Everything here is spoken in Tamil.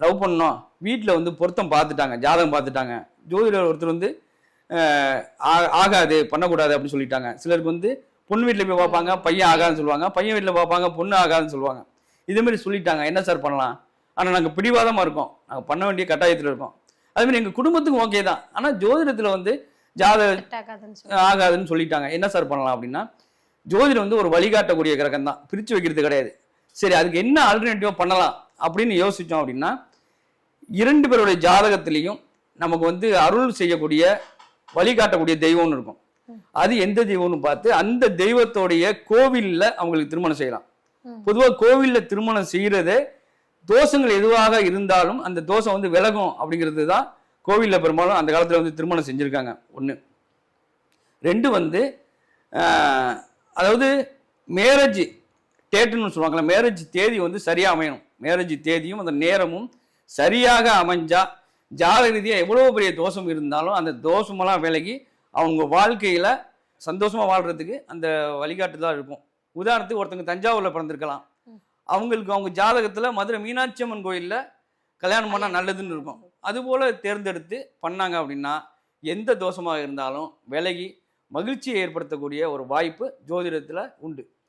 லவ் பண்ணோம், வீட்டில் வந்து பொருத்தம் பார்த்துட்டாங்க, ஜாதகம் பார்த்துட்டாங்க, ஜோதிடர் ஒருத்தர் வந்து ஆகாது பண்ணக்கூடாது அப்படின்னு சொல்லிட்டாங்க. சிலருக்கு வந்து பொண்ணு வீட்டில் போய் பார்ப்பாங்க, பையன் ஆகாதுன்னு சொல்லுவாங்க, பையன் வீட்டில் பார்ப்பாங்க, பொண்ணு ஆகாதுன்னு சொல்லுவாங்க. இதேமாரி சொல்லிட்டாங்க, என்ன சார் பண்ணலாம்? ஆனால் நாங்கள் பிடிவாதமாக இருக்கோம், நாங்கள் பண்ண வேண்டிய கட்டாயத்தில் இருக்கோம். அதுமாதிரி எங்கள் குடும்பத்துக்கும் ஓகே தான், ஆனால் ஜோதிடத்தில் வந்து ஆகாதுன்னு சொல்லிட்டாங்க, என்ன சார் பண்ணலாம் அப்படின்னா, ஜோதிடம் வந்து ஒரு வழிகாட்டக்கூடிய கிரகம் தான், பிரித்து வைக்கிறது கிடையாது. சரி, அதுக்கு என்ன ஆல்டர்னேட்டிவாக பண்ணலாம் அப்படின்னு யோசித்தோம் அப்படின்னா, 2 பேருடைய ஜாதகத்திலையும் நமக்கு வந்து அருள் செய்யக்கூடிய வழிகாட்டக்கூடிய தெய்வம்னு இருக்கும். அது எந்த தெய்வம்னு பார்த்து அந்த தெய்வத்தோடைய கோவிலில் அவங்களுக்கு திருமணம் செய்யலாம். பொதுவாக கோவிலில் திருமணம் செய்யறதே தோஷங்கள் எதுவாக இருந்தாலும் அந்த தோஷம் வந்து விலகும் அப்படிங்கிறது தான் கோவிலில் பெரும்பாலும் அந்த காலத்தில் வந்து திருமணம் செஞ்சுருக்காங்க. 1. 2 வந்து அதாவது மேரேஜ் டேட்டுன்னு சொல்லுவாங்களா, மேரேஜ் தேதி வந்து சரியாக அமையணும். மேரேஜ் தேதியும் அந்த நேரமும் சரியாக அமைஞ்சா ஜாதக ரீதியாக எவ்வளோ பெரிய தோஷம் இருந்தாலும் அந்த தோஷமெல்லாம் விலகி அவங்க வாழ்க்கையில் சந்தோஷமாக வாழ்கிறதுக்கு அந்த வழிகாட்டுதான் இருக்கும். உதாரணத்துக்கு ஒருத்தங்க தஞ்சாவூரில் பிறந்திருக்கலாம், அவங்களுக்கு அவங்க ஜாதகத்தில் மதுரை மீனாட்சி அம்மன் கோயிலில் கல்யாணம் பண்ணால் நல்லதுன்னு இருக்கும். அதுபோல் தேர்ந்தெடுத்து பண்ணாங்க அப்படின்னா எந்த தோஷமாக இருந்தாலும் விலகி மகிழ்ச்சியை ஏற்படுத்தக்கூடிய ஒரு வாய்ப்பு ஜோதிடத்தில் உண்டு.